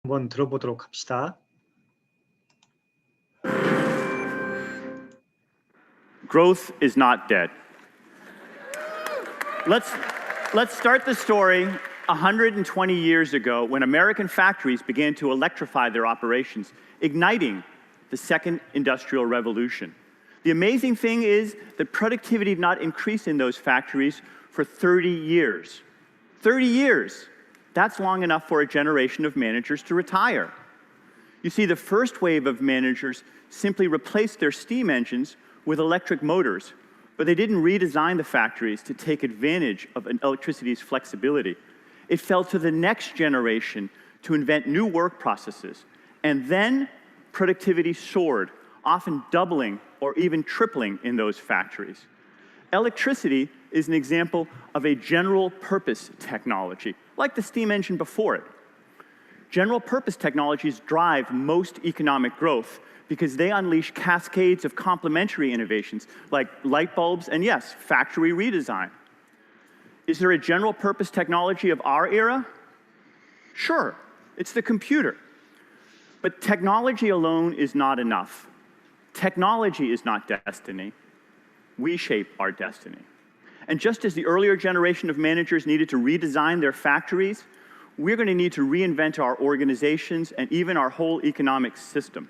한번 들어보도록 합시다. Growth is not dead. Let's start the story 120 years ago when American factories began to electrify their operations, igniting the second industrial revolution. The amazing thing is that productivity did not increase in those factories for 30 years. 30 years. That's long enough for a generation of managers to retire. You see, the first wave of managers simply replaced their steam engines with electric motors, but they didn't redesign the factories to take advantage of electricity's flexibility. It fell to the next generation to invent new work processes, and then productivity soared, often doubling or even tripling in those factories. Electricity is an example of a general-purpose technology, like the steam engine before it. General-purpose technologies drive most economic growth because they unleash cascades of complementary innovations like light bulbs and, yes, factory redesign. Is there a general-purpose technology of our era? Sure, it's the computer. But technology alone is not enough. Technology is not destiny. We shape our destiny. And just as the earlier generation of managers needed to redesign their factories, we're going to need to reinvent our organizations and even our whole economic system.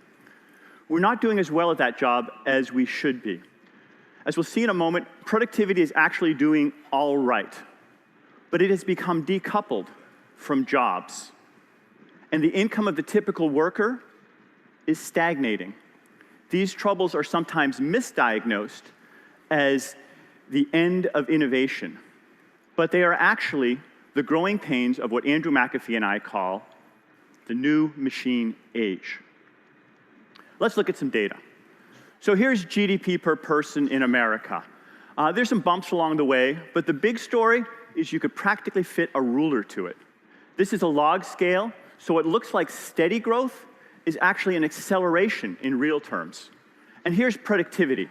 We're not doing as well at that job as we should be. As we'll see in a moment, productivity is actually doing all right, but it has become decoupled from jobs. And the income of the typical worker is stagnating. These troubles are sometimes misdiagnosed as the end of innovation, but they are actually the growing pains of what Andrew McAfee and I call the new machine age. Let's look at some data. So here's GDP per person in America. There's some bumps along the way, but the big story is you could practically fit a ruler to it. This is a log scale, so what looks like steady growth is actually an acceleration in real terms. And here's productivity.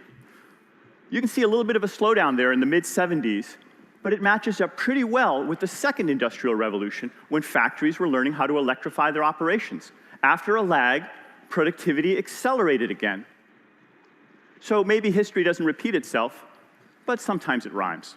You can see a little bit of a slowdown there in the mid-70s, but it matches up pretty well with the second industrial revolution when factories were learning how to electrify their operations. After a lag, productivity accelerated again. So maybe history doesn't repeat itself, but sometimes it rhymes.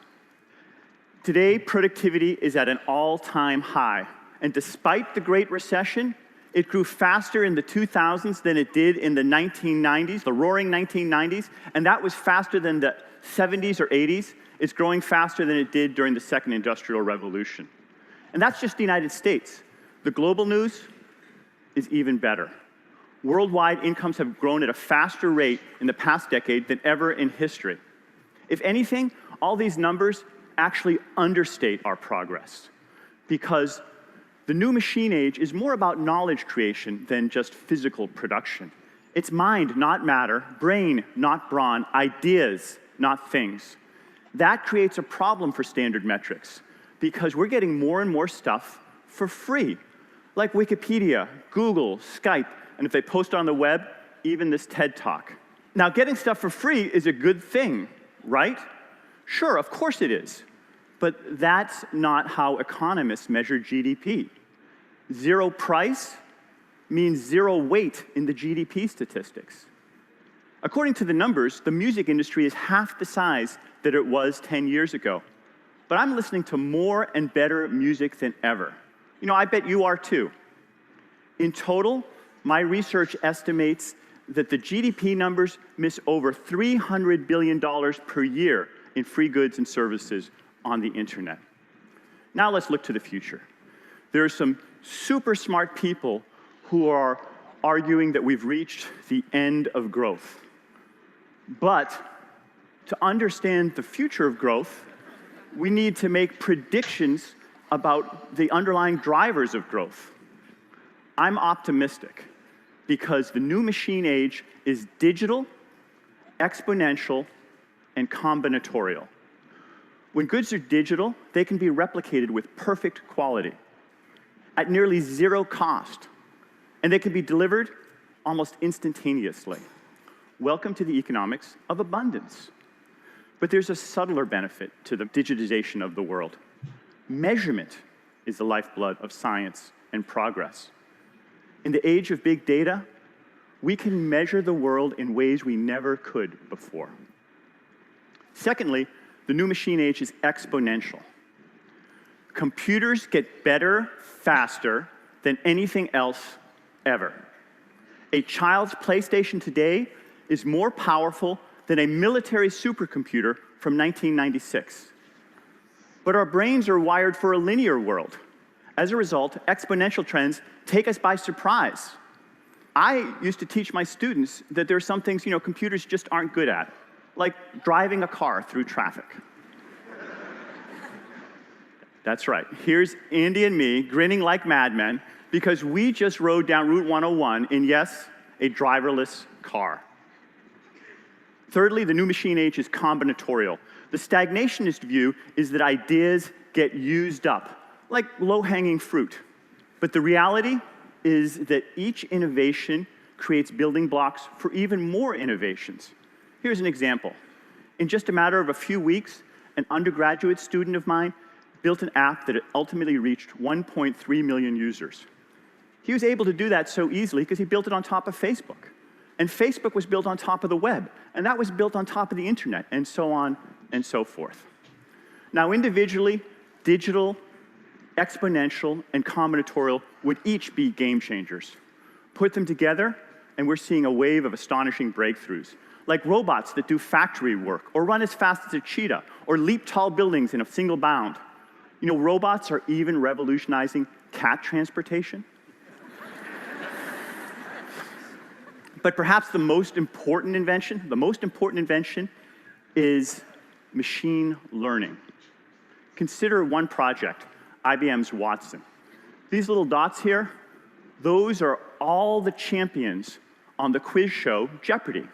Today, productivity is at an all-time high, and despite the Great Recession, it grew faster in the 2000s than it did in the 1990s, the roaring 1990s, and that was faster than the 70s or 80s. It's growing faster than it did during the second industrial revolution. And that's just the United States. The global news is even better. Worldwide incomes have grown at a faster rate in the past decade than ever in history. If anything, all these numbers actually understate our progress because the new machine age is more about knowledge creation than just physical production. It's mind, not matter, brain, not brawn, ideas, not things. That creates a problem for standard metrics because we're getting more and more stuff for free, like Wikipedia, Google, Skype, and if they post on the web, even this TED Talk. Now, getting stuff for free is a good thing, right? Sure, of course it is. But that's not how economists measure GDP. Zero price means zero weight in the GDP statistics. According to the numbers, the music industry is half the size that it was 10 years ago. But I'm listening to more and better music than ever. You know, I bet you are too. In total, my research estimates that the GDP numbers miss over $300 billion per year in free goods and services on the internet. Now let's look to the future. There are some super smart people who are arguing that we've reached the end of growth. But to understand the future of growth, we need to make predictions about the underlying drivers of growth. I'm optimistic because the new machine age is digital, exponential, and combinatorial. When goods are digital, they can be replicated with perfect quality at nearly zero cost, and they can be delivered almost instantaneously. Welcome to the economics of abundance. But there's a subtler benefit to the digitization of the world. Measurement is the lifeblood of science and progress. in the age of big data, we can measure the world in ways we never could before. Secondly, the new machine age is exponential. Computers get better faster than anything else ever. A child's PlayStation today is more powerful than a military supercomputer from 1996. But our brains are wired for a linear world. As a result, exponential trends take us by surprise. I used to teach my students that there are some things, computers just aren't good at, like driving a car through traffic. That's right. Here's Andy and me grinning like madmen because we just rode down Route 101 in, yes, a driverless car. Thirdly, the new machine age is combinatorial. The stagnationist view is that ideas get used up, like low-hanging fruit. But the reality is that each innovation creates building blocks for even more innovations. Here's an example. In just a matter of a few weeks, an undergraduate student of mine built an app that ultimately reached 1.3 million users. He was able to do that so easily because he built it on top of Facebook. And Facebook was built on top of the web, and that was built on top of the internet, and so on and so forth. Now, individually, digital, exponential, and combinatorial would each be game changers. Put them together, and we're seeing a wave of astonishing breakthroughs, like robots that do factory work, or run as fast as a cheetah, or leap tall buildings in a single bound. Robots are even revolutionizing cat transportation. But perhaps the most important invention is machine learning. Consider one project, IBM's Watson. These little dots here, those are all the champions on the quiz show Jeopardy!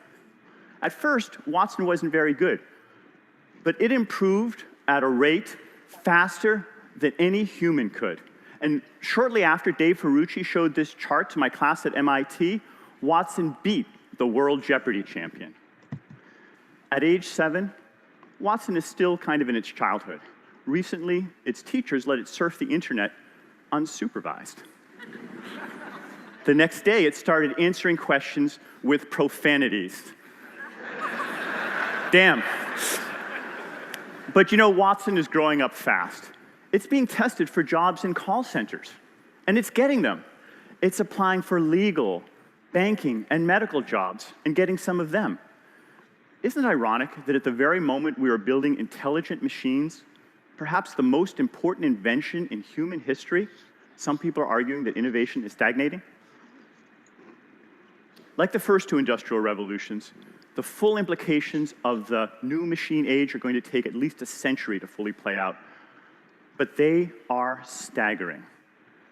At first, Watson wasn't very good, but it improved at a rate faster than any human could. And shortly after Dave Ferrucci showed this chart to my class at MIT, Watson beat the world Jeopardy! Champion. At age 7, Watson is still kind of in its childhood. Recently, its teachers let it surf the internet unsupervised. The next day, it started answering questions with profanities. Damn. But Watson is growing up fast. It's being tested for jobs in call centers, and it's getting them. It's applying for legal, banking, and medical jobs, and getting some of them. Isn't it ironic that at the very moment we are building intelligent machines, perhaps the most important invention in human history, some people are arguing that innovation is stagnating? Like the first two industrial revolutions, the full implications of the new machine age are going to take at least a century to fully play out. But they are staggering.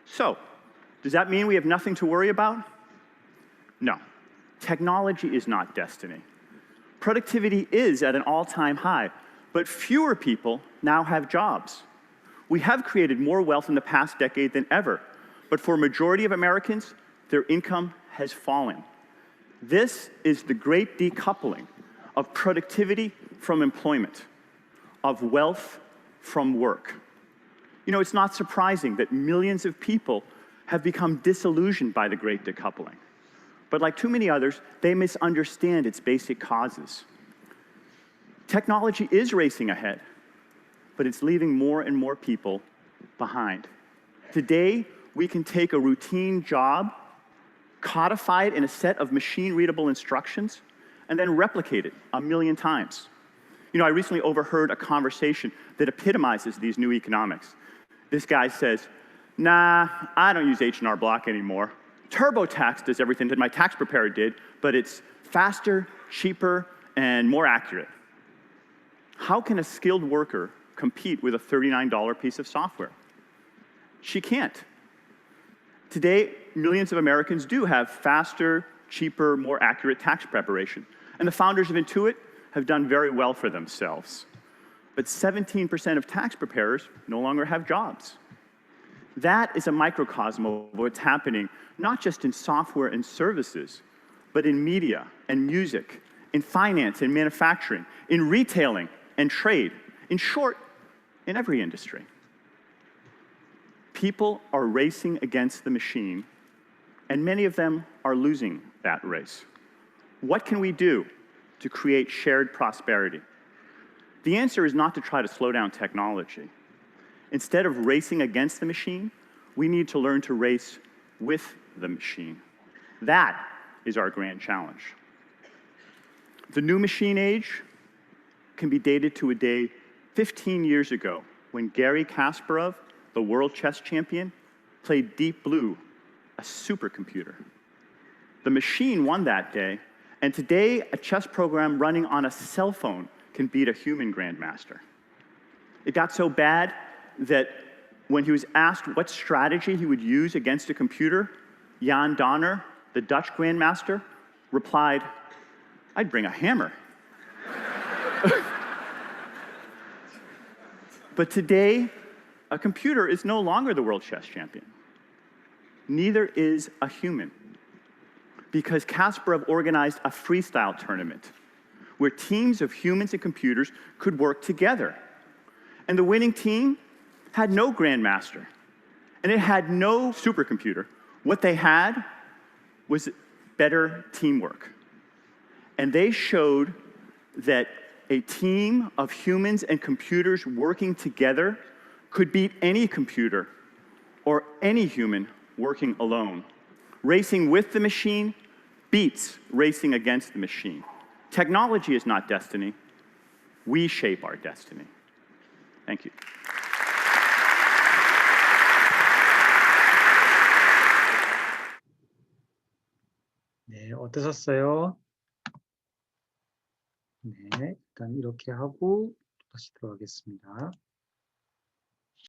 So, does that mean we have nothing to worry about? No. Technology is not destiny. Productivity is at an all-time high, but fewer people now have jobs. We have created more wealth in the past decade than ever, but for a majority of Americans, their income has fallen. This is the great decoupling of productivity from employment, of wealth from work. It's not surprising that millions of people have become disillusioned by the great decoupling. But like too many others, they misunderstand its basic causes. Technology is racing ahead, but it's leaving more and more people behind. Today, we can take a routine job, codify it in a set of machine-readable instructions, and then replicate it 1 million times. I recently overheard a conversation that epitomizes these new economics. This guy says, "Nah, I don't use H&R Block anymore. TurboTax does everything that my tax preparer did, but it's faster, cheaper, and more accurate." How can a skilled worker compete with a $39 piece of software? She can't. Today, millions of Americans do have faster, cheaper, more accurate tax preparation. And the founders of Intuit have done very well for themselves. But 17% of tax preparers no longer have jobs. That is a microcosm of what's happening, not just in software and services, but in media and music, in finance and manufacturing, in retailing and trade. In short, in every industry. People are racing against the machine, and many of them are losing that race. What can we do to create shared prosperity? The answer is not to try to slow down technology. Instead of racing against the machine, we need to learn to race with the machine. That is our grand challenge. The new machine age can be dated to a day 15 years ago when Garry Kasparov, the world chess champion, played Deep Blue, a supercomputer. The machine won that day, and today a chess program running on a cell phone can beat a human grandmaster. It got so bad that when he was asked what strategy he would use against a computer, Jan Donner, the Dutch grandmaster, replied, "I'd bring a hammer." But today, a computer is no longer the world chess champion. Neither is a human, because Kasparov organized a freestyle tournament where teams of humans and computers could work together. And the winning team had no grandmaster, and it had no supercomputer. What they had was better teamwork. And they showed that a team of humans and computers working together could beat any computer or any human working alone. Racing with the machine beats racing against the machine. Technology is not destiny. We shape our destiny. Thank you. 네, 어떠셨어요? 네, 일단 이렇게 하고 다시 들어가겠습니다.